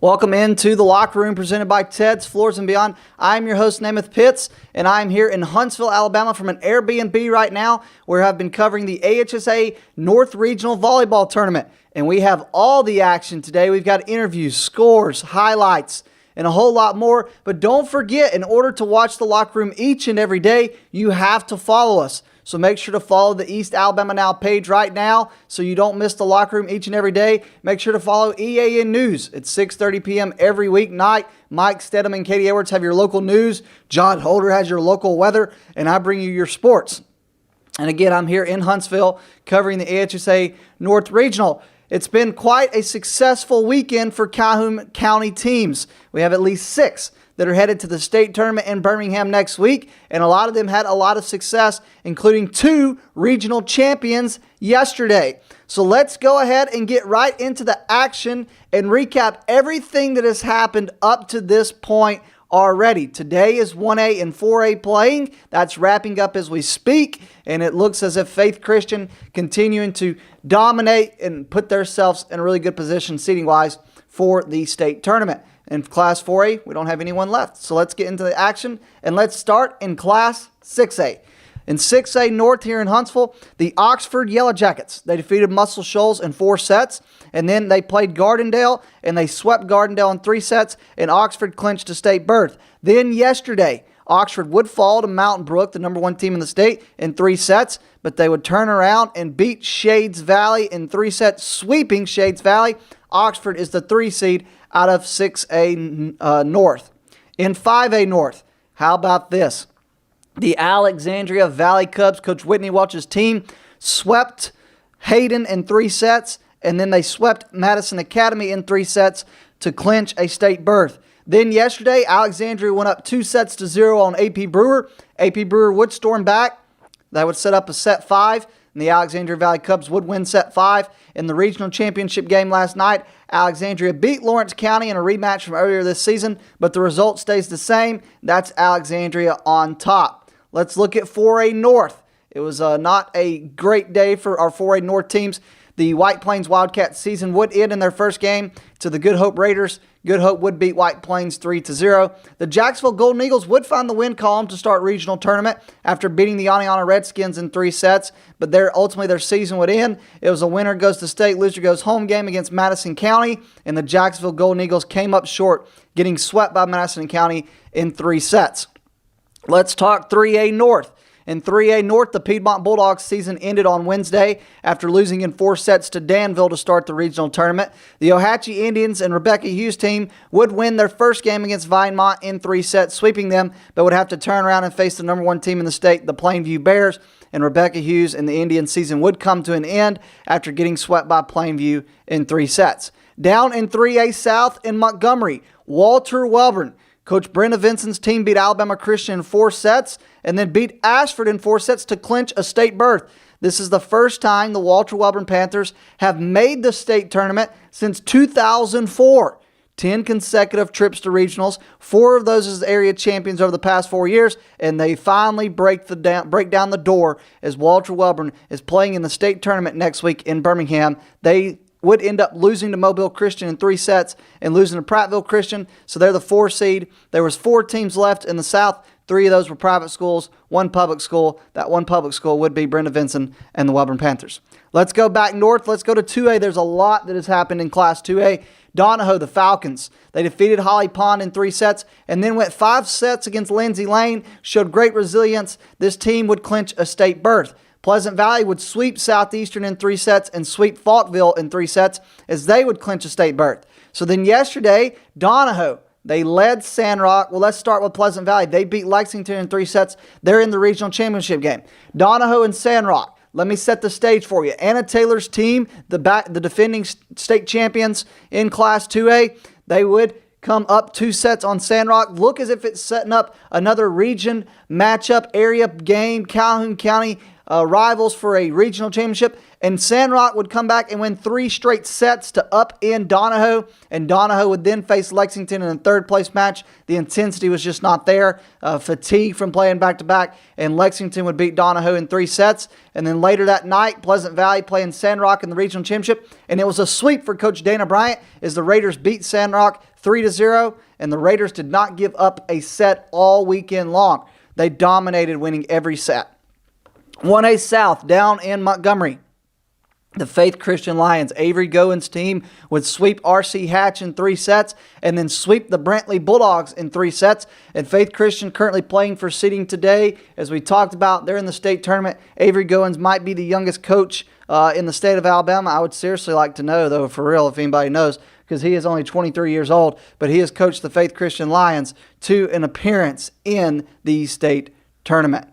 Welcome into the locker room presented by Ted's Floors and Beyond. I'm your host, Namath Pitts, and I'm here in Huntsville, Alabama from an Airbnb right now where I've been covering the AHSAA North Regional Volleyball Tournament. And we have all the action today. We've got interviews, scores, highlights, and a whole lot more. But don't forget, in order to watch the locker room each and every day, you have to follow us. So make sure to follow the East Alabama Now page right now so you don't miss the locker room each and every day. Make sure to follow EAN News at 6:30 p.m. every weeknight. Mike Stedham and Katie Edwards have your local news. John Holder has your local weather, and I bring you your sports. And again, I'm here in Huntsville covering the AHSAA North Regional. It's been quite a successful weekend for Calhoun County teams. We have at least 6 that are headed to the state tournament in Birmingham next week, and a lot of them had a lot of success, including 2 regional champions yesterday. So let's go ahead and get right into the action and recap everything that has happened up to this point already. Today is 1A and 4A playing. That's wrapping up as we speak, and it looks as if Faith Christian continuing to dominate and put themselves in a really good position seating-wise for the state tournament. In Class 4A, we don't have anyone left. So let's get into the action, and let's start in Class 6A. In 6A North here in Huntsville, the Oxford Yellow Jackets, they defeated Muscle Shoals in 4 sets, and then they played Gardendale, and they swept Gardendale in 3 sets, and Oxford clinched a state berth. Then yesterday, Oxford would fall to Mountain Brook, the number 1 team in the state, in 3 sets, but they would turn around and beat Shades Valley in 3 sets, sweeping Shades Valley. Oxford is the 3 seed out of 6A North. In 5A North, how about this? The Alexandria Valley Cubs, Coach Whitney Welch's team, swept Hayden in 3 sets, and then they swept Madison Academy in 3 sets to clinch a state berth. Then yesterday, Alexandria went up 2-0 on AP Brewer. AP Brewer would storm back. That would set up a set 5, and the Alexandria Valley Cubs would win set 5. In the regional championship game last night, Alexandria beat Lawrence County in a rematch from earlier this season, but the result stays the same. That's Alexandria on top. Let's look at 4A North. It was not a great day for our 4A North teams. The White Plains Wildcats season would end in their first game to the Good Hope Raiders. Good Hope would beat White Plains 3-0. The Jacksonville Golden Eagles would find the win column to start regional tournament after beating the Aniana Redskins in 3 sets, but ultimately their season would end. It was a winner goes to state, loser goes home game against Madison County, and the Jacksonville Golden Eagles came up short, getting swept by Madison County in 3 sets. Let's talk 3A North. In 3A North, the Piedmont Bulldogs season ended on Wednesday after losing in 4 sets to Danville to start the regional tournament. The Ohatchee Indians and Rebecca Hughes' team would win their first game against Vinemont in 3 sets, sweeping them, but would have to turn around and face the number 1 team in the state, the Plainview Bears. And Rebecca Hughes and the Indian season would come to an end after getting swept by Plainview in 3 sets. Down in 3A South in Montgomery, Walter Wellborn, Coach Brenda Vinson's team beat Alabama Christian in 4 sets and then beat Ashford in 4 sets to clinch a state berth. This is the first time the Walter Wellborn Panthers have made the state tournament since 2004. 10 consecutive trips to regionals, 4 of those as area champions over the past 4 years, and they finally break down the door as Walter Wellborn is playing in the state tournament next week in Birmingham. They would end up losing to Mobile Christian in 3 sets and losing to Prattville Christian, so they're the 4 seed. There was 4 teams left in the South. 3 of those were private schools, 1 public school. That 1 public school would be Brenda Vinson and the Wellborn Panthers. Let's go back north. Let's go to 2A. There's a lot that has happened in Class 2A. Donahoe, the Falcons, they defeated Holly Pond in 3 sets and then went 5 sets against Lindsay Lane, showed great resilience. This team would clinch a state berth. Pleasant Valley would sweep Southeastern in 3 sets and sweep Falkville in 3 sets as they would clinch a state berth. So then yesterday, Donahoe, they led Sandrock. Well, let's start with Pleasant Valley. They beat Lexington in 3 sets. They're in the regional championship game. Donahoe and Sandrock. Let me set the stage for you. Anna Taylor's team, the defending state champions in Class 2A, they would come up 2 sets on Sandrock. Look as if it's setting up another region matchup area game. Calhoun County rivals for a regional championship. And Sandrock would come back and win 3 straight sets to upend Donahoe. And Donahoe would then face Lexington in a third-place match. The intensity was just not there. Fatigue from playing back-to-back. And Lexington would beat Donahoe in 3 sets. And then later that night, Pleasant Valley playing Sandrock in the regional championship. And it was a sweep for Coach Dana Bryant as the Raiders beat Sandrock 3-0. And the Raiders did not give up a set all weekend long. They dominated, winning every set. 1A South down in Montgomery. The Faith Christian Lions, Avery Goins' team, would sweep R.C. Hatch in 3 sets and then sweep the Brantley Bulldogs in 3 sets. And Faith Christian currently playing for seeding today. As we talked about, they're in the state tournament. Avery Goins might be the youngest coach in the state of Alabama. I would seriously like to know, though, for real, if anybody knows, because he is only 23 years old. But he has coached the Faith Christian Lions to an appearance in the state tournament.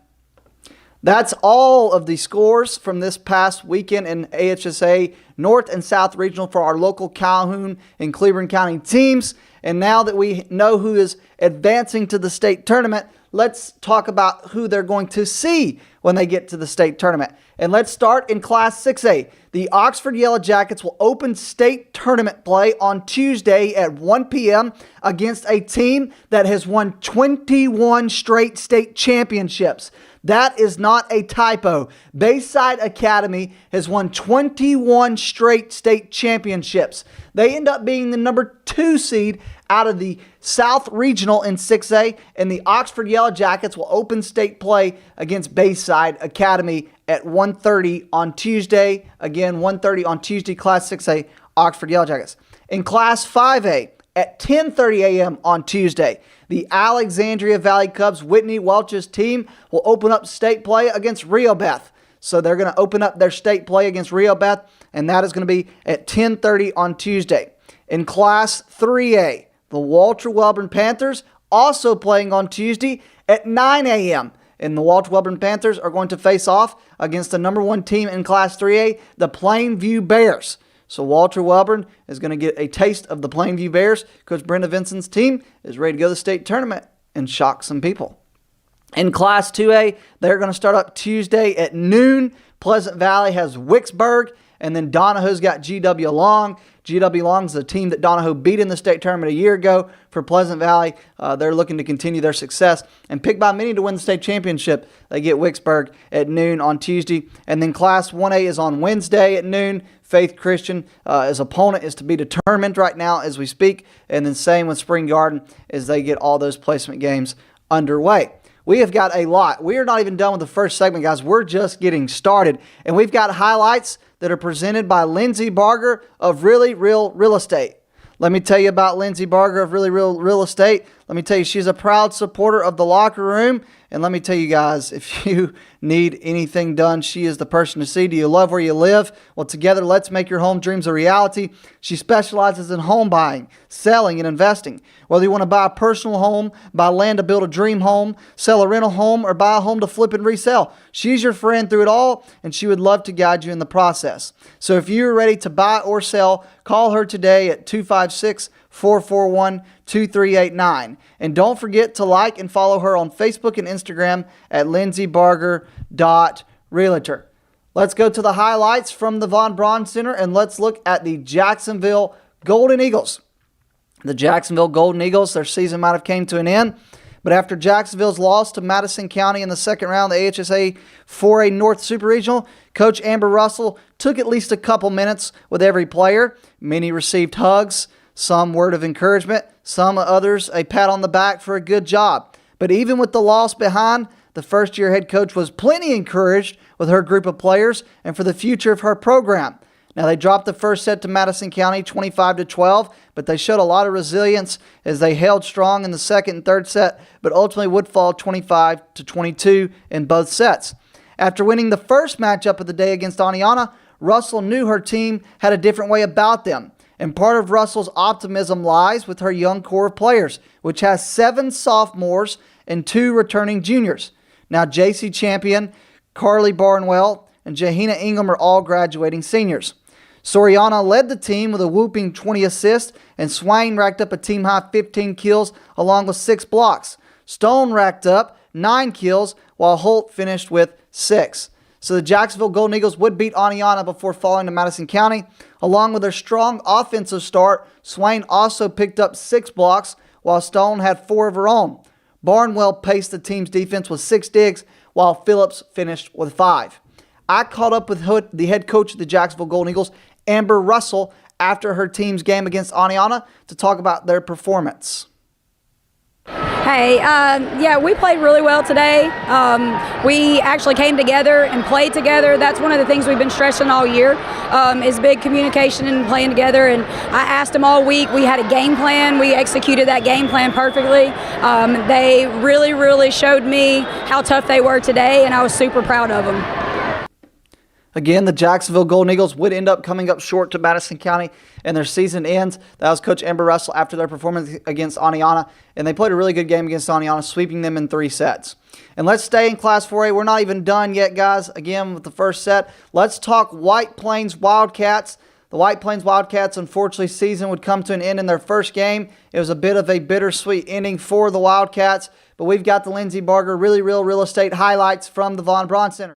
That's all of the scores from this past weekend in AHSAA North and South Regional for our local Calhoun and Cleveland County teams. And now that we know who is advancing to the state tournament, let's talk about who they're going to see when they get to the state tournament. And let's start in Class 6A. The Oxford Yellow Jackets will open state tournament play on Tuesday at 1 p.m. against a team that has won 21 straight state championships. That is not a typo. Bayside Academy has won 21 straight state championships. They end up being the number 2 seed out of the South Regional in 6A, and the Oxford Yellow Jackets will open state play against Bayside Academy at 1:30 on Tuesday. Again, 1:30 on Tuesday, Class 6A, Oxford Yellow Jackets. In Class 5A, at 10:30 a.m. on Tuesday, the Alexandria Valley Cubs, Whitney Welch's team, will open up state play against Rehoboth. So they're going to open up their state play against Rehoboth, and that is going to be at 10:30 on Tuesday. In Class 3A, the Walter Wellborn Panthers also playing on Tuesday at 9 a.m. And the Walter Wellborn Panthers are going to face off against the number 1 team in Class 3A, the Plainview Bears. So Walter Wellborn is going to get a taste of the Plainview Bears. Coach Brenda Vinson's team is ready to go to the state tournament and shock some people. In Class 2A, they're going to start up Tuesday at noon. Pleasant Valley has Wicksburg, and then Donahoe's got GW Long. GW Long's the team that Donahoe beat in the state tournament a year ago. For Pleasant Valley, they're looking to continue their success and pick by many to win the state championship. They get Wicksburg at noon on Tuesday. And then Class 1A is on Wednesday at noon. Faith Christian, his opponent is to be determined right now as we speak. And then same with Spring Garden as they get all those placement games underway. We have got a lot. We are not even done with the first segment, guys. We're just getting started. And we've got highlights that are presented by Lindsay Barger of Really Real Real Estate. Let me tell you about Lindsay Barger of Really Real Real Estate. Let me tell you, she's a proud supporter of the locker room. And let me tell you guys, if you need anything done, she is the person to see. Do you love where you live? Well, together, let's make your home dreams a reality. She specializes in home buying, selling, and investing. Whether you want to buy a personal home, buy land to build a dream home, sell a rental home, or buy a home to flip and resell, she's your friend through it all, and she would love to guide you in the process. So if you're ready to buy or sell, call her today at 256-441-2389. And don't forget to like and follow her on Facebook and Instagram at lindsaybarger.realtor. Let's go to the highlights from the Von Braun Center, and let's look at the Jacksonville Golden Eagles. The Jacksonville Golden Eagles, their season might have came to an end, but after Jacksonville's loss to Madison County in the second round of the AHSAA 4A North Super Regional, Coach Amber Russell took at least a couple minutes with every player. Many received hugs, some word of encouragement, some others a pat on the back for a good job. But even with the loss behind, the first-year head coach was plenty encouraged with her group of players and for the future of her program. Now, they dropped the first set to Madison County 25-12, but they showed a lot of resilience as they held strong in the second and third set, but ultimately would fall 25-22 in both sets. After winning the first matchup of the day against Aniana, Russell knew her team had a different way about them. And part of Russell's optimism lies with her young core of players, which has 7 sophomores and 2 returning juniors. Now, JC Champion, Carly Barnwell, and Jahina Ingham are all graduating seniors. Soriana led the team with a whooping 20 assists, and Swain racked up a team-high 15 kills along with 6 blocks. Stone racked up 9 kills, while Holt finished with 6. So the Jacksonville Golden Eagles would beat Aniana before falling to Madison County. Along with their strong offensive start, Swain also picked up 6 blocks, while Stone had 4 of her own. Barnwell paced the team's defense with 6 digs, while Phillips finished with 5. I caught up with the head coach of the Jacksonville Golden Eagles, Amber Russell, after her team's game against Aniana to talk about their performance. Hey, yeah, we played really well today. We actually came together and played together. That's one of the things we've been stressing all year, is big communication and playing together. And I asked them all week. We had a game plan. We executed that game plan perfectly. They really, really showed me how tough they were today, and I was super proud of them. Again, the Jacksonville Golden Eagles would end up coming up short to Madison County, and their season ends. That was Coach Amber Russell after their performance against Aniana, and they played a really good game against Aniana, sweeping them in 3 sets. And let's stay in Class 4A. We're not even done yet, guys. Again, with the first set, let's talk White Plains Wildcats. The White Plains Wildcats, unfortunately, season would come to an end in their first game. It was a bit of a bittersweet ending for the Wildcats, but we've got the Lindsey Barger Really Real Real Estate highlights from the Von Braun Center.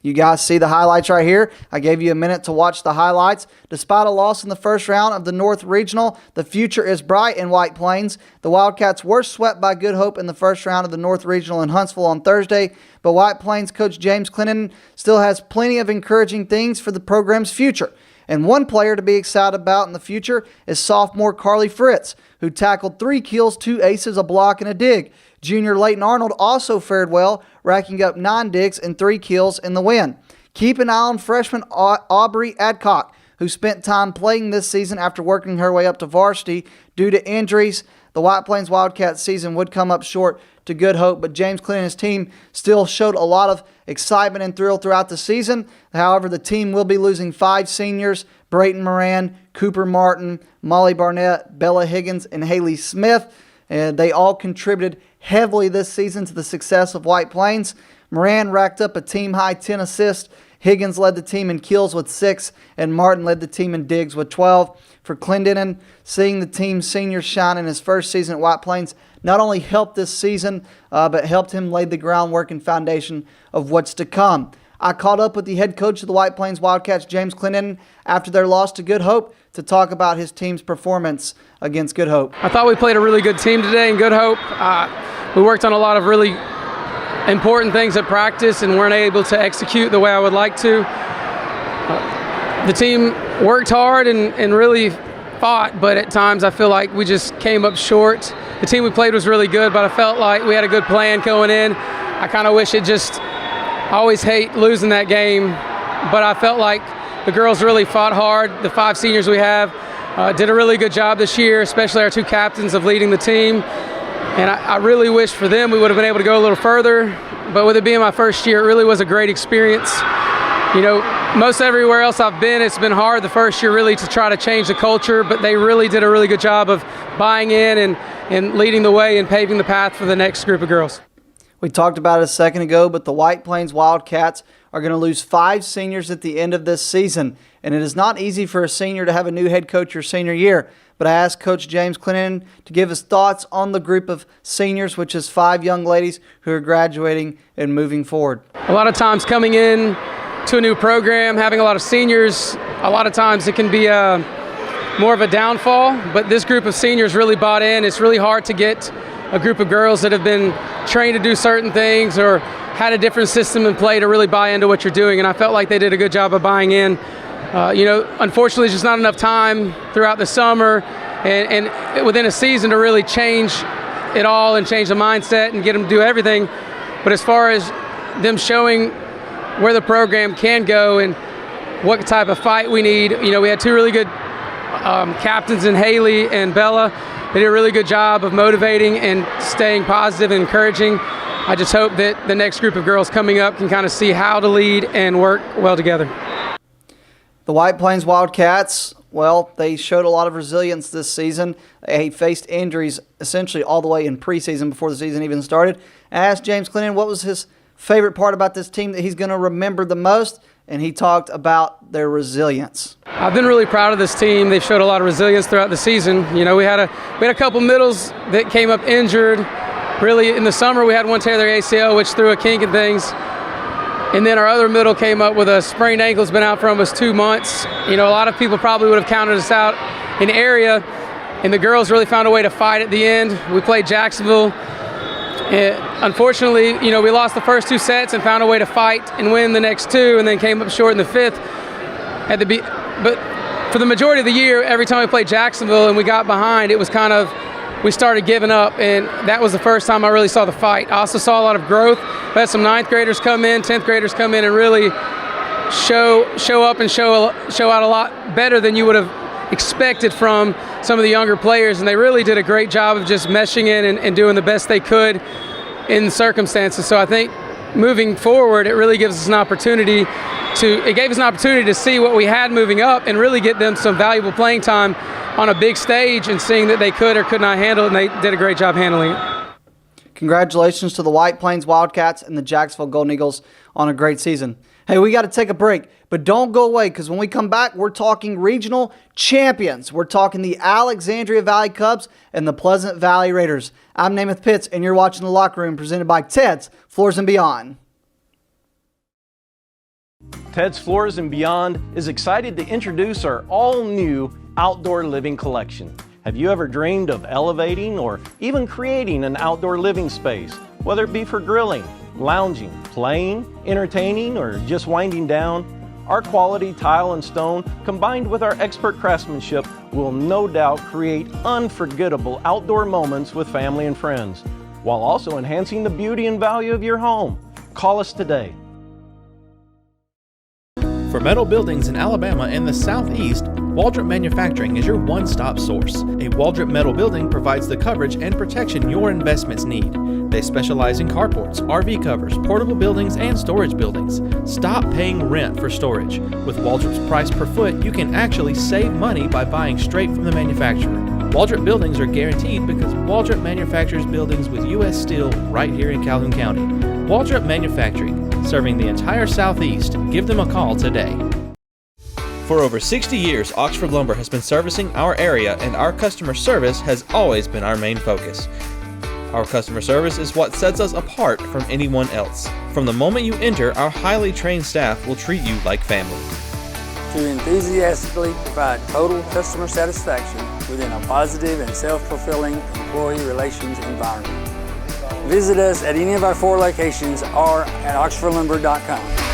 You guys see the highlights right here. I gave you a minute to watch the highlights. Despite a loss in the first round of the North Regional, the future is bright in White Plains. The Wildcats were swept by Good Hope in the first round of the North Regional in Huntsville on Thursday, but White Plains coach James Clinton still has plenty of encouraging things for the program's future. And one player to be excited about in the future is sophomore Carly Fritz, who tackled 3 kills, 2 aces, a block, and a dig. Junior Leighton Arnold also fared well, racking up 9 digs and 3 kills in the win. Keep an eye on freshman Aubrey Adcock, who spent time playing this season after working her way up to varsity due to injuries. The White Plains Wildcats season would come up short to Good Hope, but James Clinton and his team still showed a lot of excitement and thrill throughout the season. However, the team will be losing 5 seniors, Brayton Moran, Cooper Martin, Molly Barnett, Bella Higgins, and Haley Smith. And they all contributed heavily this season to the success of White Plains. Moran racked up a team-high 10 assists. Higgins led the team in kills with 6, and Martin led the team in digs with 12. For Clendenin, seeing the team's senior shine in his first season at White Plains not only helped this season, but helped him lay the groundwork and foundation of what's to come. I caught up with the head coach of the White Plains Wildcats, James Clinton, after their loss to Good Hope to talk about his team's performance against Good Hope. I thought we played a really good team today in Good Hope. We worked on a lot of really important things at practice and weren't able to execute the way I would like to. The team worked hard and really fought, but at times I feel like we just came up short. The team we played was really good, but I felt like we had a good plan going in. I kind of wish I always hate losing that game, but I felt like the girls really fought hard. The 5 seniors we have did a really good job this year, especially our 2 captains of leading the team. And I really wish for them we would have been able to go a little further, but with it being my first year, it really was a great experience. You know, most everywhere else I've been, it's been hard the first year really to try to change the culture, but they really did a really good job of buying in and leading the way and paving the path for the next group of girls. We talked about it a second ago, but the White Plains Wildcats are going to lose 5 seniors at the end of this season, and it is not easy for a senior to have a new head coach your senior year. But I asked Coach James Clinton to give his thoughts on the group of seniors, which is 5 young ladies who are graduating and moving forward. A lot of times coming in to a new program, having a lot of seniors, a lot of times it can be more of a downfall, but this group of seniors really bought in. It's really hard to get a group of girls that have been trained to do certain things or had a different system in play to really buy into what you're doing, and I felt like they did a good job of buying in. Unfortunately, just not enough time throughout the summer and within a season to really change it all and change the mindset and get them to do everything. But as far as them showing where the program can go and what type of fight we need, we had 2 really good captains in Haley and Bella. They did a really good job of motivating and staying positive and encouraging. I just hope that the next group of girls coming up can kind of see how to lead and work well together. The White Plains Wildcats, well, they showed a lot of resilience this season. They faced injuries essentially all the way in preseason before the season even started. I asked James Clinton what was his favorite part about this team that he's going to remember the most, and he talked about their resilience. I've been really proud of this team. They've showed a lot of resilience throughout the season. We had a couple middles that came up injured. really in the summer we had one tear their ACL, which threw a kink in things. And then our other middle came up with a sprained ankle. It's been out for almost 2 months. A lot of people probably would have counted us out in area, and the girls really found a way to fight at the end. We played Jacksonville. Unfortunately, we lost the first 2 sets and found a way to fight and win the next 2, and then came up short in the 5th. But for the majority of the year, every time we played Jacksonville and we got behind, it was kind of, we started giving up, and that was the first time I really saw the fight. I also saw a lot of growth. We had some 9th graders come in, 10th graders come in, and really show up and show out a lot better than you would have expected from some of the younger players, and they really did a great job of just meshing in and doing the best they could in the circumstances. So I think moving forward, it really gives us an opportunity to see what we had moving up and really get them some valuable playing time on a big stage and seeing that they could or could not handle it, and they did a great job handling it. Congratulations to the White Plains Wildcats and the Jacksonville Golden Eagles on a great season. Hey, we got to take a break, but don't go away, because when we come back, we're talking regional champions. We're talking the Alexandria Valley Cubs and the Pleasant Valley Raiders. I'm Namath Pitts, and you're watching The Locker Room, presented by Ted's Floors and Beyond. Ted's Floors and Beyond is excited to introduce our all-new outdoor living collection. Have you ever dreamed of elevating or even creating an outdoor living space, whether it be for grilling, lounging, playing, entertaining, or just winding down? Our quality tile and stone, combined with our expert craftsmanship, will no doubt create unforgettable outdoor moments with family and friends, while also enhancing the beauty and value of your home. Call us today. For metal buildings in Alabama and the Southeast, Waldrop Manufacturing is your one-stop source. A Waldrop metal building provides the coverage and protection your investments need. They specialize in carports, RV covers, portable buildings, and storage buildings. Stop paying rent for storage. With Waldrop's price per foot, you can actually save money by buying straight from the manufacturer. Waldrop buildings are guaranteed because Waldrop manufactures buildings with U.S. steel right here in Calhoun County. Waldrop Manufacturing, serving the entire Southeast. Give them a call today. For over 60 years, Oxford Lumber has been servicing our area, and our customer service has always been our main focus. Our customer service is what sets us apart from anyone else. From the moment you enter, our highly trained staff will treat you like family. To enthusiastically provide total customer satisfaction within a positive and self-fulfilling employee relations environment. Visit us at any of our 4 locations or at oxfordlumber.com.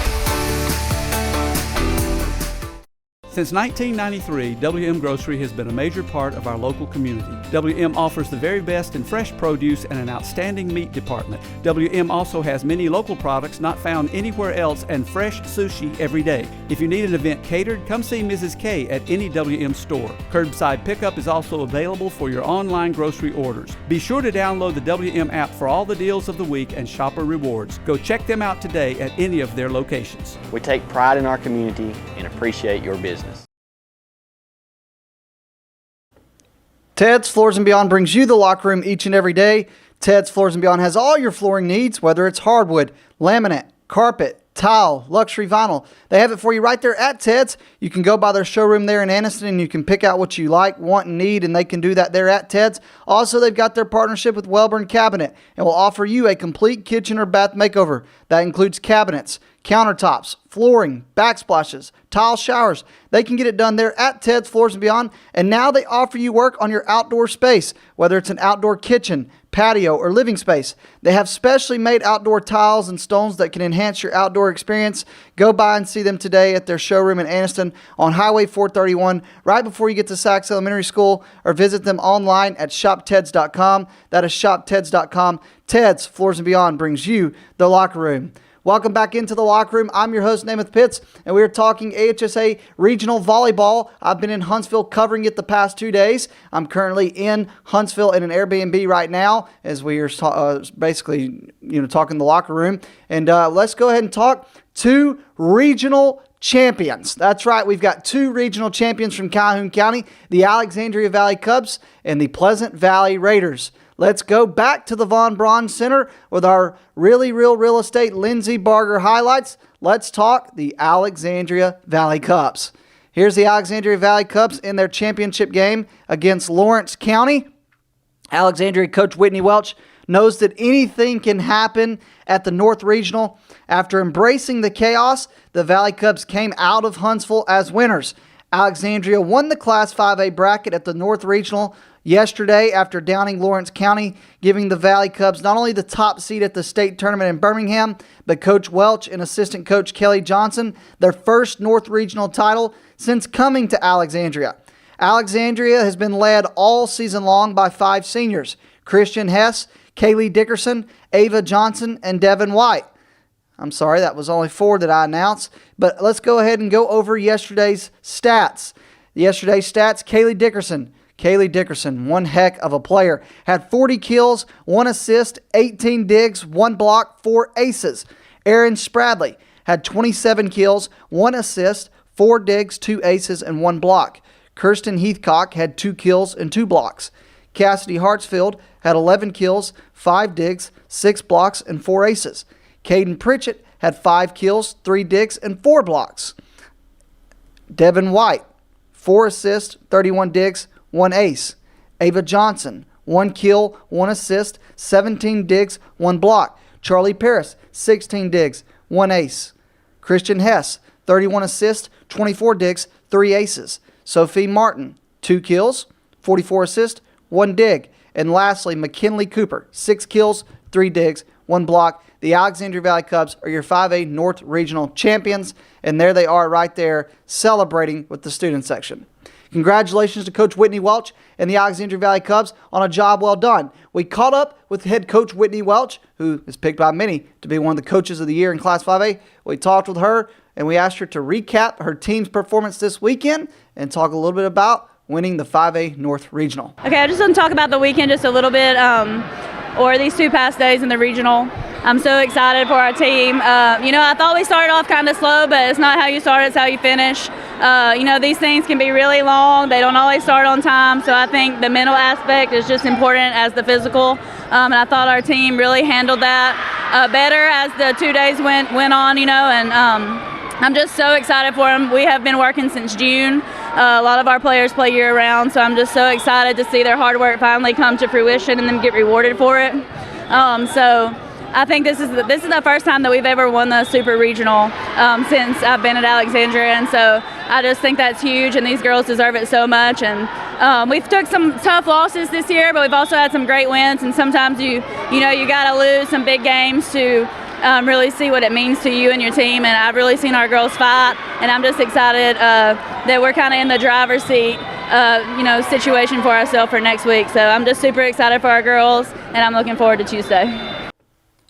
Since 1993, WM Grocery has been a major part of our local community. WM offers the very best in fresh produce and an outstanding meat department. WM also has many local products not found anywhere else and fresh sushi every day. If you need an event catered, come see Mrs. K at any WM store. Curbside pickup is also available for your online grocery orders. Be sure to download the WM app for all the deals of the week and shopper rewards. Go check them out today at any of their locations. We take pride in our community and appreciate your business. Ted's Floors and Beyond brings you The Locker Room each and every day. Ted's Floors and Beyond has all your flooring needs, whether it's hardwood, laminate, carpet, tile, luxury vinyl. They have it for you right there at Ted's. You can go by their showroom there in Anniston and you can pick out what you like, want, and need, and they can do that there at Ted's. Also, they've got their partnership with Wellborn Cabinet and will offer you a complete kitchen or bath makeover. That includes cabinets, countertops, flooring, backsplashes, tile showers. They can get it done there at Ted's Floors and Beyond. And now they offer you work on your outdoor space, whether it's an outdoor kitchen, patio, or living space. They have specially made outdoor tiles and stones that can enhance your outdoor experience. Go by and see them today at their showroom in Anniston on Highway 431, right before you get to Sachs Elementary School, or visit them online at shopteds.com. That is shopteds.com. Ted's Floors and Beyond brings you The Locker Room. Welcome back into The Locker Room. I'm your host, Namath Pitts, and we are talking AHSAA Regional Volleyball. I've been in Huntsville covering it the past 2 days. I'm currently in Huntsville in an Airbnb right now as we are basically talking The Locker Room. And let's go ahead and talk 2 regional champions. That's right, we've got 2 regional champions from Calhoun County, the Alexandria Valley Cubs and the Pleasant Valley Raiders. Let's go back to the Von Braun Center with our really real estate Lindsay Barger highlights. Let's talk the Alexandria Valley Cubs. Here's the Alexandria Valley Cubs in their championship game against Lawrence County. Alexandria coach Whitney Welch knows that anything can happen at the North Regional. After embracing the chaos, the Valley Cubs came out of Huntsville as winners. Alexandria won the Class 5A bracket at the North Regional yesterday after downing Lawrence County, giving the Valley Cubs not only the top seed at the state tournament in Birmingham, but Coach Welch and assistant coach Kelly Johnson their first North Regional title since coming to Alexandria. Alexandria has been led all season long by 5 seniors: Christian Hess, Kaylee Dickerson, Ava Johnson, and Devin White. I'm sorry, that was only 4 that I announced, but let's go ahead and go over yesterday's stats. Kaylee Dickerson, one heck of a player, had 40 kills, 1 assist, 18 digs, 1 block, 4 aces. Aaron Spradley had 27 kills, 1 assist, 4 digs, 2 aces, and 1 block. Kirsten Heathcock had 2 kills and 2 blocks. Cassidy Hartsfield had 11 kills, 5 digs, 6 blocks, and 4 aces. Caden Pritchett had 5 kills, 3 digs, and 4 blocks. Devin White, 4 assists, 31 digs, 1 ace. Ava Johnson, 1 kill, 1 assist, 17 digs, 1 block. Charlie Paris, 16 digs, 1 ace. Christian Hess, 31 assists, 24 digs, 3 aces. Sophie Martin, 2 kills, 44 assists, 1 dig. And lastly, McKinley Cooper, 6 kills, 3 digs, 1 block. The Alexandria Valley Cubs are your 5A North Regional champions, and there they are right there celebrating with the student section. Congratulations to Coach Whitney Welch and the Alexandria Valley Cubs on a job well done. We caught up with head coach Whitney Welch, who is picked by many to be one of the coaches of the year in Class 5A. We talked with her, and we asked her to recap her team's performance this weekend and talk a little bit about winning the 5A North Regional. Okay, I just want to talk about the weekend just a little bit, or these 2 past days in the regional. I'm so excited for our team. I thought we started off kind of slow, but it's not how you start, it's how you finish. These things can be really long. They don't always start on time, so I think the mental aspect is just important as the physical. And I thought our team really handled that better as the 2 days went on, and I'm just so excited for them. We have been working since June. A lot of our players play year-round, so I'm just so excited to see their hard work finally come to fruition and them get rewarded for it. So I think this is the first time that we've ever won the Super Regional since I've been at Alexandria, and so I just think that's huge, and these girls deserve it so much. And we've took some tough losses this year, but we've also had some great wins, and sometimes you got to lose some big games to really see what it means to you and your team. And I've really seen our girls fight, and I'm just excited that we're kind of in the driver's seat situation for ourselves for next week. So I'm just super excited for our girls, and I'm looking forward to Tuesday.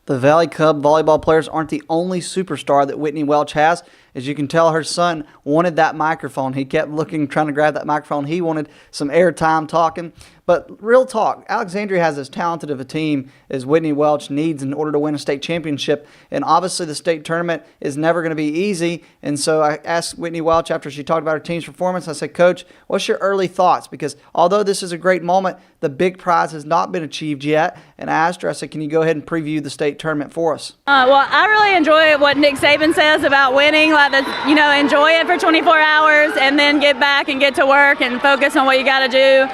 The Valley Cub volleyball players aren't the only superstar that Whitney Welch has. As you can tell, her son wanted that microphone. He kept looking, trying to grab that microphone. He wanted some airtime talking. But real talk, Alexandria has as talented of a team as Whitney Welch needs in order to win a state championship. And obviously the state tournament is never going to be easy. And so I asked Whitney Welch after she talked about her team's performance, I said, Coach, what's your early thoughts? Because although this is a great moment, the big prize has not been achieved yet. And I asked her, I said, can you go ahead and preview the state tournament for us? Well, I really enjoy what Nick Saban says about winning. Enjoy it for 24 hours and then get back and get to work and focus on what you got to do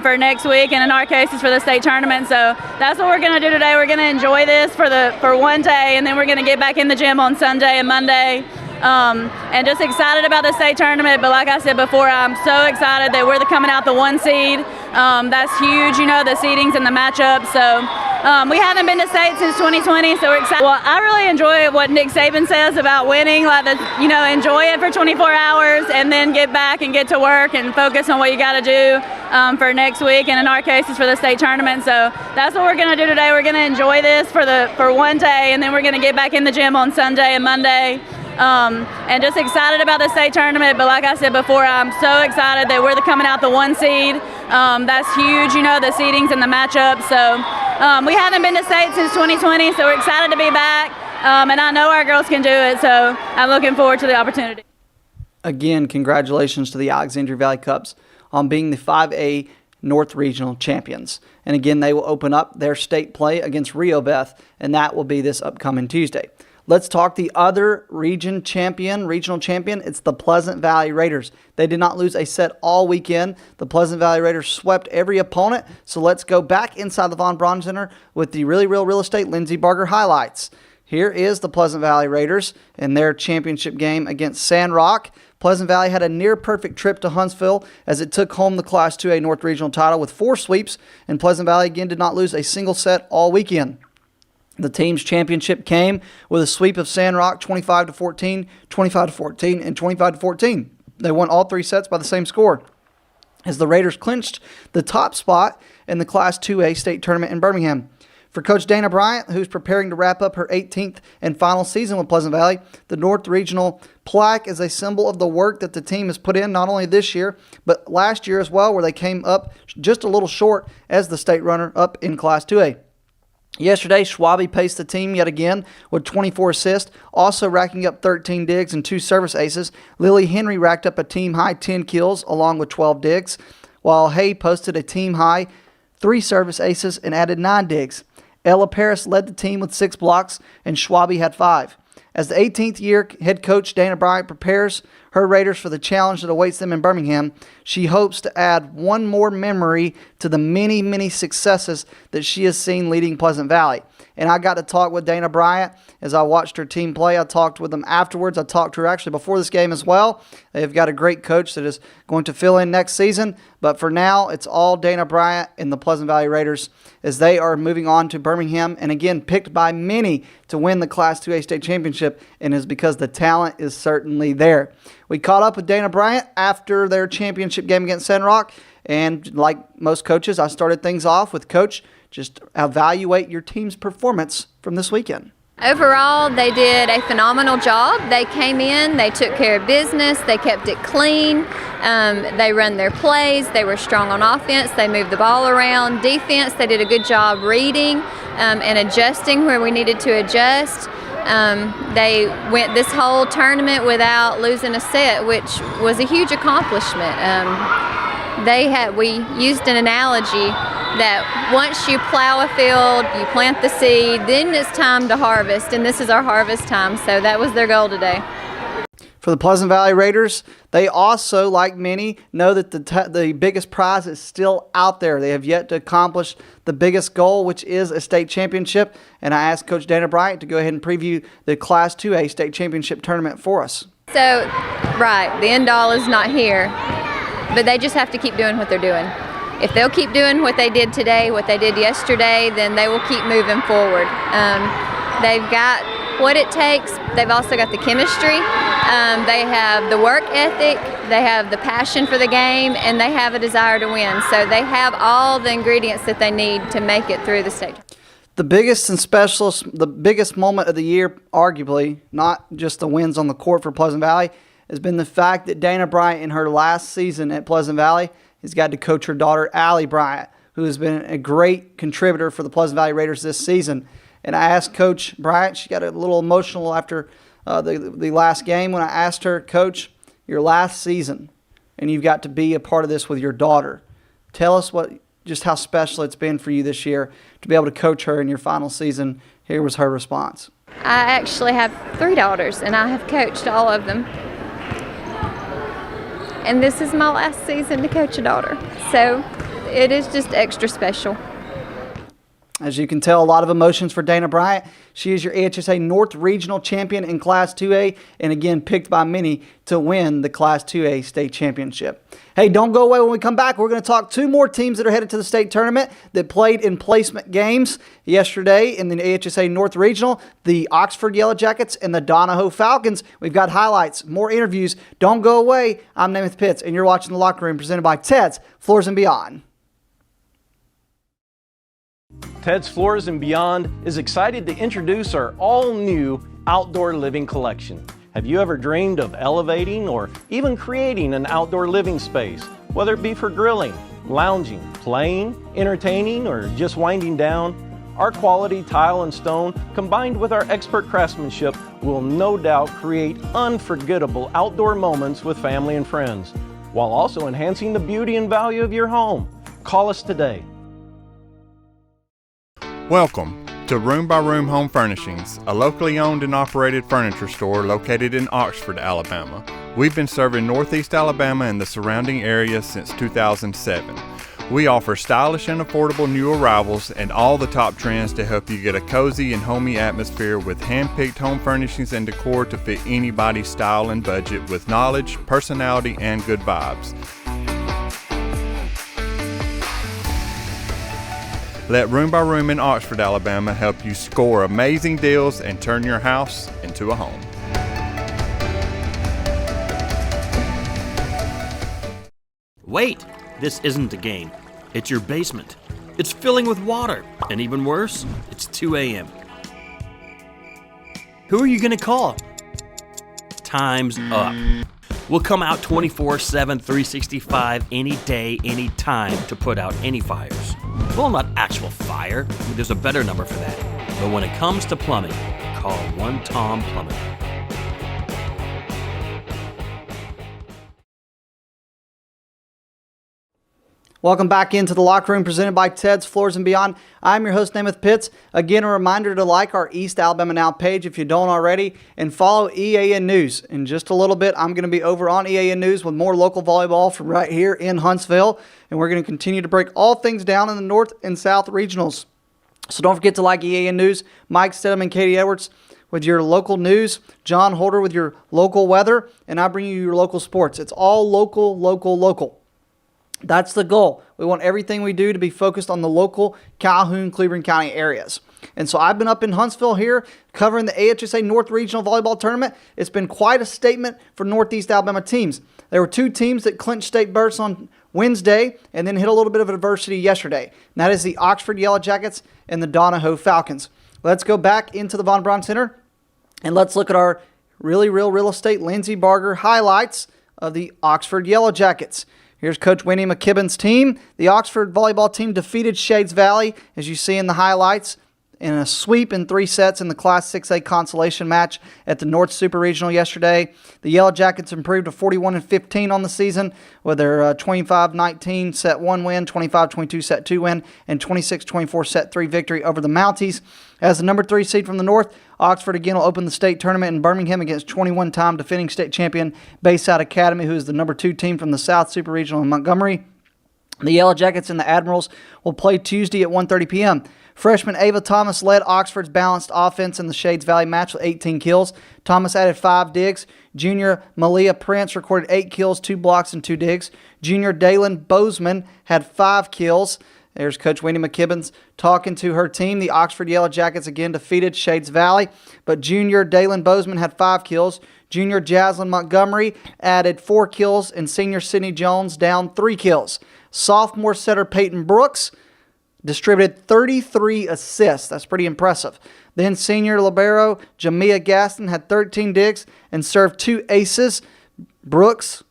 for next week, and in our case it's for the state tournament. So that's what we're going to do today. We're going to enjoy this for one day, and then we're going to get back in the gym on Sunday and Monday. And just excited about the state tournament. But like I said before, I'm so excited that we're coming out the 1 seed. That's huge, the seedings and the matchups. So we haven't been to state since 2020, so we're excited. Well, I really enjoy what Nick Saban says about winning. Enjoy it for 24 hours and then get back and get to work and focus on what you got to do for next week, and in our case it's for the state tournament. So that's what we're going to do today. We're going to enjoy this for one day, and then we're going to get back in the gym on Sunday and Monday. And just excited about the state tournament. But like I said before, I'm so excited that we're coming out the 1 seed. That's huge, the seedings and the matchups. So we haven't been to state since 2020, so we're excited to be back. And I know our girls can do it, so I'm looking forward to the opportunity. Again, congratulations to the Alexandria Valley Cubs on being the 5A North Regional champions. And again, they will open up their state play against Rio Beth, and that will be this upcoming Tuesday. Let's talk the other regional champion. It's the Pleasant Valley Raiders. They did not lose a set all weekend. The Pleasant Valley Raiders swept every opponent. So let's go back inside the Von Braun Center with the Really Real Real Estate Lindsey Barger highlights. Here is the Pleasant Valley Raiders in their championship game against Sandrock. Pleasant Valley had a near-perfect trip to Huntsville as it took home the Class 2A North Regional title with 4 sweeps, and Pleasant Valley again did not lose a single set all weekend. The team's championship came with a sweep of Sandrock 25-14, 25-14, and 25-14. They won all 3 sets by the same score, as the Raiders clinched the top spot in the Class 2A state tournament in Birmingham. For Coach Dana Bryant, who's preparing to wrap up her 18th and final season with Pleasant Valley, the North Regional plaque is a symbol of the work that the team has put in not only this year, but last year as well, where they came up just a little short as the state runner up in Class 2A. Yesterday, Schwabe paced the team yet again with 24 assists, also racking up 13 digs and 2 service aces. Lily Henry racked up a team-high 10 kills along with 12 digs, while Hay posted a team-high 3 service aces and added 9 digs. Ella Paris led the team with 6 blocks, and Schwabe had 5. As the 18th year head coach Dana Bryant prepares her Raiders for the challenge that awaits them in Birmingham, she hopes to add one more memory to the many, many successes that she has seen leading Pleasant Valley. And I got to talk with Dana Bryant as I watched her team play. I talked with them afterwards. I talked to her actually before this game as well. They've got a great coach that is going to fill in next season. But for now, it's all Dana Bryant and the Pleasant Valley Raiders as they are moving on to Birmingham. And again, picked by many to win the Class 2A state championship, and is because the talent is certainly there. We caught up with Dana Bryant after their championship game against Sandrock. And like most coaches, I started things off with, Coach, just evaluate your team's performance from this weekend. Overall, they did a phenomenal job. They came in, they took care of business, they kept it clean, they run their plays, they were strong on offense, they moved the ball around. Defense, they did a good job reading and adjusting where we needed to adjust. They went this whole tournament without losing a set, which was a huge accomplishment. We used an analogy that once you plow a field, you plant the seed, then it's time to harvest, and this is our harvest time, so that was their goal today. For the Pleasant Valley Raiders, they also, like many, know that the biggest prize is still out there. They have yet to accomplish the biggest goal, which is a state championship, and I asked Coach Dana Bryant to go ahead and preview the Class 2A state championship tournament for us. So, right, the end all is not here, but they just have to keep doing what they're doing. If they'll keep doing what they did today, what they did yesterday, then they will keep moving forward. They've got what it takes. They've also got the chemistry. They have the work ethic. They have the passion for the game, and they have a desire to win. So they have all the ingredients that they need to make it through the state. The biggest the biggest moment of the year, arguably, not just the wins on the court for Pleasant Valley, has been the fact that Dana Bryant, in her last season at Pleasant Valley, has got to coach her daughter, Allie Bryant, who has been a great contributor for the Pleasant Valley Raiders this season. And I asked Coach Bryant, she got a little emotional after the last game when I asked her, Coach, your last season, and you've got to be a part of this with your daughter. Tell us just how special it's been for you this year to be able to coach her in your final season. Here was her response. I actually have 3 daughters, and I have coached all of them. And this is my last season to coach a daughter. So it is just extra special. As you can tell, a lot of emotions for Dana Bryant. She is your AHSAA North Regional champion in Class 2A, and again, picked by many to win the Class 2A state championship. Hey, don't go away. When we come back, we're going to talk 2 more teams that are headed to the state tournament that played in placement games yesterday in the AHSAA North Regional, the Oxford Yellow Jackets and the Donahoe Falcons. We've got highlights, more interviews. Don't go away. I'm Namath Pitts, and you're watching The Locker Room, presented by Ted's Floors and Beyond. Ted's Floors and Beyond is excited to introduce our all-new outdoor living collection. Have you ever dreamed of elevating or even creating an outdoor living space, whether it be for grilling, lounging, playing, entertaining, or just winding down? Our quality tile and stone, combined with our expert craftsmanship, will no doubt create unforgettable outdoor moments with family and friends, while also enhancing the beauty and value of your home. Call us today. Welcome to Room by Room Home Furnishings, a locally owned and operated furniture store located in Oxford, Alabama. We've been serving Northeast Alabama and the surrounding area since 2007. We offer stylish and affordable new arrivals and all the top trends to help you get a cozy and homey atmosphere with hand-picked home furnishings and decor to fit anybody's style and budget with knowledge, personality, and good vibes. Let Room by Room in Oxford, Alabama help you score amazing deals and turn your house into a home. Wait! This isn't a game. It's your basement. It's filling with water. And even worse, it's 2 a.m. Who are you going to call? Time's up. We'll come out 24/7, 365, any day, any time to put out any fires. Well, not actual fire. There's a better number for that. But when it comes to plumbing, call One Tom Plumbing. Welcome back into the locker room presented by Ted's Floors and Beyond. I'm your host, Namath Pitts. Again, a reminder to like our East Alabama Now page if you don't already, and follow EAN News. In just a little bit, I'm going to be over on EAN News with more local volleyball from right here in Huntsville, and we're going to continue to break all things down in the North and South regionals. So don't forget to like EAN News. Mike Stedham and Katie Edwards with your local news, John Holder with your local weather, and I bring you your local sports. It's all local, local, local. That's the goal. We want everything we do to be focused on the local Calhoun, Cleveland County areas. And so I've been up in Huntsville here covering the AHSAA North Regional Volleyball Tournament. It's been quite a statement for Northeast Alabama teams. There were two teams that clinched state berths on Wednesday and then hit a little bit of adversity yesterday. And that is the Oxford Yellow Jackets and the Donahoe Falcons. Let's go back into the Von Braun Center and let's look at our really real estate Lindsey Barger highlights of the Oxford Yellow Jackets. Here's Coach Winnie McKibben's team. The Oxford volleyball team defeated Shades Valley, as you see in the highlights, in a sweep in 3 sets in the Class 6A consolation match at the North Super Regional yesterday. The Yellow Jackets improved to 41-15 on the season with their 25-19 set 1 win, 25-22 set 2 win, and 26-24 set 3 victory over the Mounties. As the number 3 seed from the North, Oxford again will open the state tournament in Birmingham against 21-time defending state champion Bayside Academy, who is the number 2 team from the South Super Regional in Montgomery. The Yellow Jackets and the Admirals will play Tuesday at 1:30 p.m. Freshman Ava Thomas led Oxford's balanced offense in the Shades Valley match with 18 kills. Thomas added 5 digs. Junior Malia Prince recorded 8 kills, 2 blocks, and 2 digs. Junior Dalen Bozeman had 5 kills. There's Coach Winnie McKibben's talking to her team. The Oxford Yellow Jackets again defeated Shades Valley, but Junior Dalen Bozeman had 5 kills. Junior Jaslyn Montgomery added 4 kills, and Senior Sydney Jones down 3 kills. Sophomore setter Peyton Brooks distributed 33 assists. That's pretty impressive. Then senior libero Jamia Gaston had 13 digs and served 2 aces. Brooks,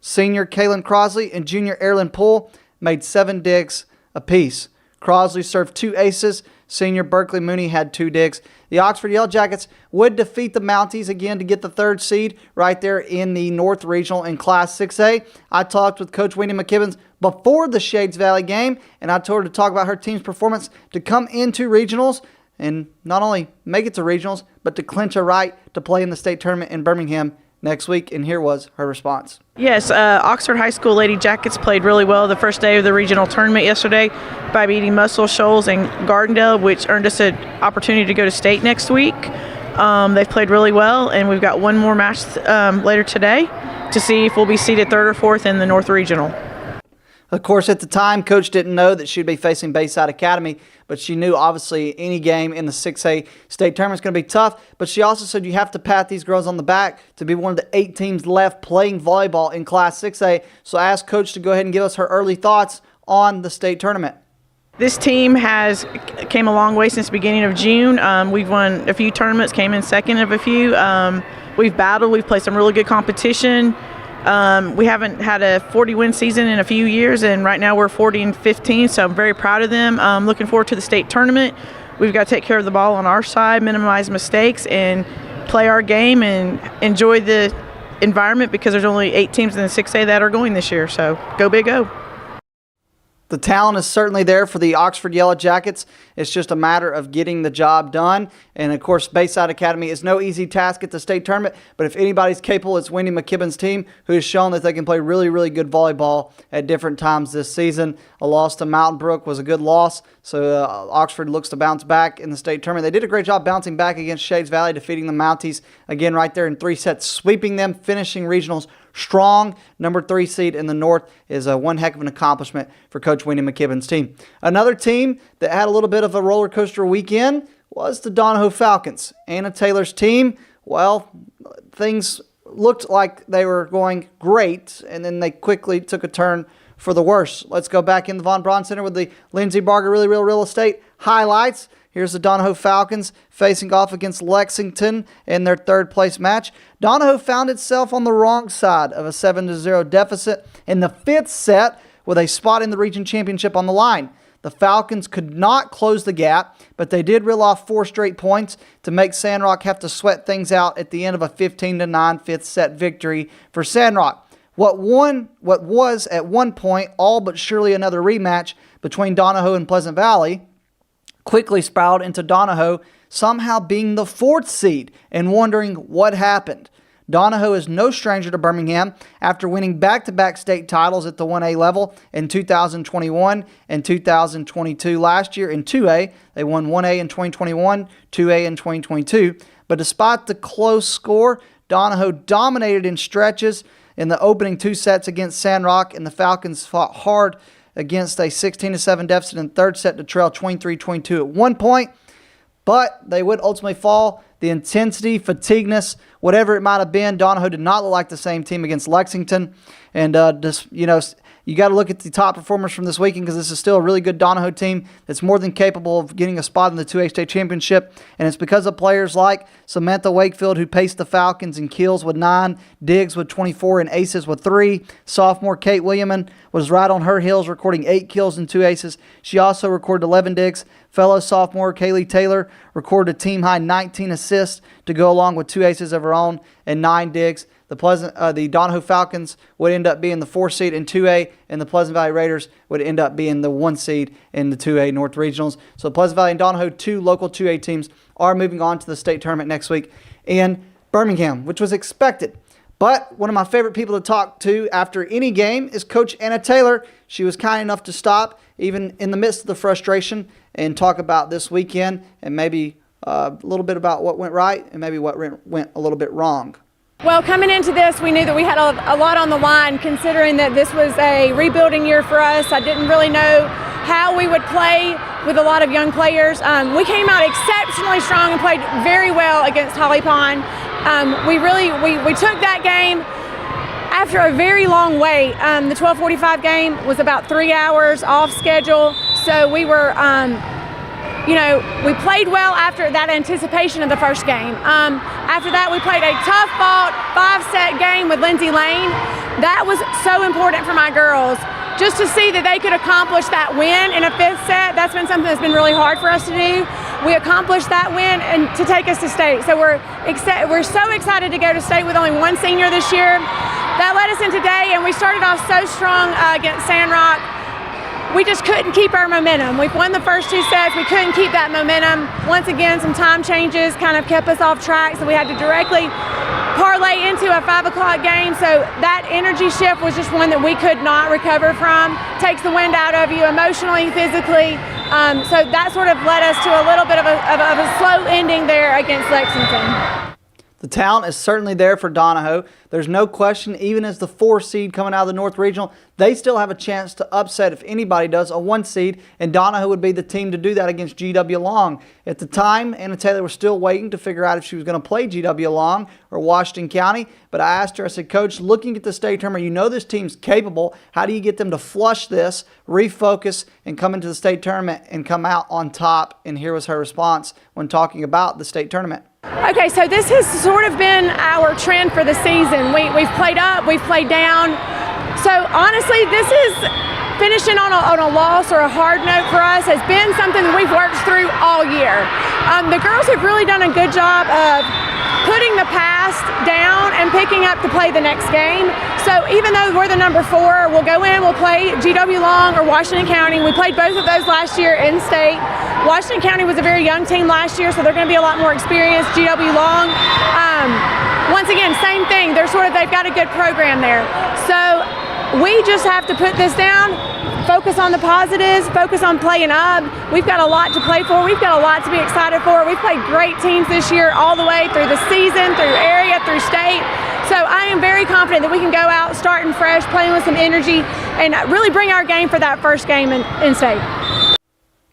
senior Kaylin Crosley, and junior Erlen Poole made 7 digs apiece. Crosley served 2 aces. Senior Berkeley Mooney had 2 digs. The Oxford Yellow Jackets would defeat the Mounties again to get the 3rd seed right there in the North Regional in Class 6A. I talked with Coach Winnie McKibben before the Shades Valley game, and I told her to talk about her team's performance to come into regionals and not only make it to regionals, but to clinch a right to play in the state tournament in Birmingham next week, and here was her response. Yes, Oxford High School Lady Jackets played really well the first day of the regional tournament yesterday by beating Muscle Shoals and Gardendale, which earned us an opportunity to go to state next week. They've played really well, and we've got one more match later today to see if we'll be seeded 3rd or 4th in the North Regional. Of course, at the time, Coach didn't know that she'd be facing Bayside Academy, but she knew, obviously, any game in the 6A state tournament is going to be tough. But she also said you have to pat these girls on the back to be one of the 8 teams left playing volleyball in Class 6A. So I asked Coach to go ahead and give us her early thoughts on the state tournament. This team came a long way since the beginning of June. We've won a few tournaments, came in second of a few. We've battled. We've played some really good competition. We haven't had a 40-win season in a few years, and right now we're 40-15, so I'm very proud of them. Looking forward to the state tournament. We've got to take care of the ball on our side, minimize mistakes, and play our game and enjoy the environment because there's only 8 teams in the 6A that are going this year, so go Big O. The talent is certainly there for the Oxford Yellow Jackets. It's just a matter of getting the job done. And, of course, Bayside Academy is no easy task at the state tournament. But if anybody's capable, it's Wendy McKibben's team, who has shown that they can play really, really good volleyball at different times this season. A loss to Mountain Brook was a good loss. So Oxford looks to bounce back in the state tournament. They did a great job bouncing back against Shades Valley, defeating the Mounties again right there in 3 sets, sweeping them, finishing regionals strong. Number 3 seed in the North is one heck of an accomplishment for Coach Wendy McKibben's team. Another team that had a little bit of a roller coaster weekend was the Donahoe Falcons. Anna Taylor's team, well, things looked like they were going great, and then they quickly took a turn for the worse. Let's go back in the Von Braun Center with the Lindsay Barger Really Real Real Estate highlights. Here's the Donahoe Falcons facing off against Lexington in their third-place match. Donahoe found itself on the wrong side of a 7-0 deficit in the 5th set with a spot in the region championship on the line. The Falcons could not close the gap, but they did reel off 4 straight points to make Sandrock have to sweat things out at the end of a 15-9 5th set victory for Sandrock. What was at one point all but surely another rematch between Donahoe and Pleasant Valley quickly spiraled into Donahoe somehow being the 4th seed and wondering what happened. Donahoe is no stranger to Birmingham after winning back-to-back state titles at the 1A level in 2021 and 2022. Last year in 2A, they won 1A in 2021, 2A in 2022. But despite the close score, Donahoe dominated in stretches in the opening 2 sets against Sandrock, and the Falcons fought hard against a 16-7 deficit in the 3rd set to trail 23-22 at one point. But they would ultimately fall. The intensity, fatigueness, whatever it might have been, Donahoe did not look like the same team against Lexington. And you got to look at the top performers from this weekend because this is still a really good Donahoe team that's more than capable of getting a spot in the 2A state championship. And it's because of players like Samantha Wakefield, who paced the Falcons in kills with 9, Diggs with 24, and aces with 3. Sophomore Kate Williaman was right on her heels, recording 8 kills and 2 aces. She also recorded 11 digs. Fellow sophomore Kaylee Taylor recorded a team-high 19 assists to go along with 2 aces of her own and 9 digs. The Donahoe Falcons would end up being the 4th seed in 2A, and the Pleasant Valley Raiders would end up being the 1 seed in the 2A North Regionals. So Pleasant Valley and Donahoe, 2 local 2A teams, are moving on to the state tournament next week in Birmingham, which was expected. But one of my favorite people to talk to after any game is Coach Anna Taylor. She was kind enough to stop, even in the midst of the frustration, and talk about this weekend and maybe a little bit about what went right and maybe what went a little bit wrong. Well, coming into this, we knew that we had a lot on the line, considering that this was a rebuilding year for us. I didn't really know how we would play with a lot of young players. We came out exceptionally strong and played very well against Holly Pond. We took that game after a very long wait. The 12:45 game was about 3 hours off schedule, so we were we played well after that anticipation of the first game. After that, we played a tough-fought 5-set game with Lindsay Lane. That was so important for my girls. Just to see that they could accomplish that win in a 5th set, that's been something that's been really hard for us to do. We accomplished that win and to take us to state. So we're so excited to go to state with only 1 senior this year. That led us in today, and we started off so strong against Sandrock. We just couldn't keep our momentum. We've won the first 2 sets. We couldn't keep that momentum. Once again, some time changes kind of kept us off track, so we had to directly parlay into a 5 o'clock game. So that energy shift was just one that we could not recover from. Takes the wind out of you emotionally, physically. So that sort of led us to a little bit of a slow ending there against Lexington. The talent is certainly there for Donahoe. There's no question, even as the 4 seed coming out of the North Regional, they still have a chance to upset, if anybody does, a 1 seed, and Donahoe would be the team to do that against GW Long. At the time, Anna Taylor was still waiting to figure out if she was going to play GW Long or Washington County, but I asked her, I said, Coach, looking at the state tournament, you know this team's capable. How do you get them to flush this, refocus, and come into the state tournament and come out on top? And here was her response when talking about the state tournament. Okay, so this has sort of been our trend for the season. We've played up, we've played down. So honestly, this is finishing on a loss or a hard note for us has been something that we've worked through all year. The girls have really done a good job of putting the past down and picking up to play the next game. So even though we're the number 4, we'll go in, we'll play GW Long or Washington County. We played both of those last year in state. Washington County was a very young team last year, so they're going to be a lot more experienced. GW Long, once again, same thing. They've got a good program there. So we just have to put this down, focus on the positives, focus on playing up. We've got a lot to play for. We've got a lot to be excited for. We've played great teams this year all the way through the season, through area, through state. So I am very confident that we can go out starting fresh, playing with some energy, and really bring our game for that first game in state.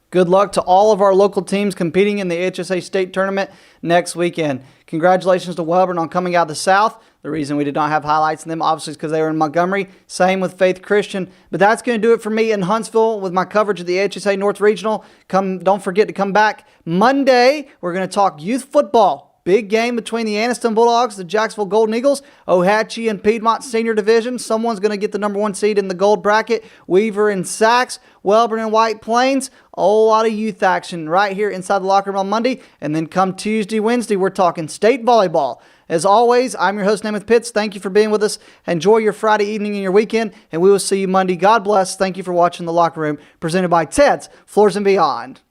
Good luck to all of our local teams competing in the AHSAA state tournament next weekend. Congratulations to Wellborn on coming out of the South. The reason we did not have highlights in them, obviously, is because they were in Montgomery. Same with Faith Christian. But that's going to do it for me in Huntsville with my coverage of the AHSAA North Regional. Don't forget to come back Monday. We're going to talk youth football. Big game between the Anniston Bulldogs, the Jacksonville Golden Eagles, Ohatchee and Piedmont Senior Division. Someone's going to get the number 1 seed in the gold bracket. Weaver and Sachs, Wellborn and White Plains. A whole lot of youth action right here inside the locker room on Monday. And then come Tuesday, Wednesday, we're talking state volleyball. As always, I'm your host, Namath Pitts. Thank you for being with us. Enjoy your Friday evening and your weekend, and we will see you Monday. God bless. Thank you for watching The Locker Room, presented by Ted's Floors and Beyond.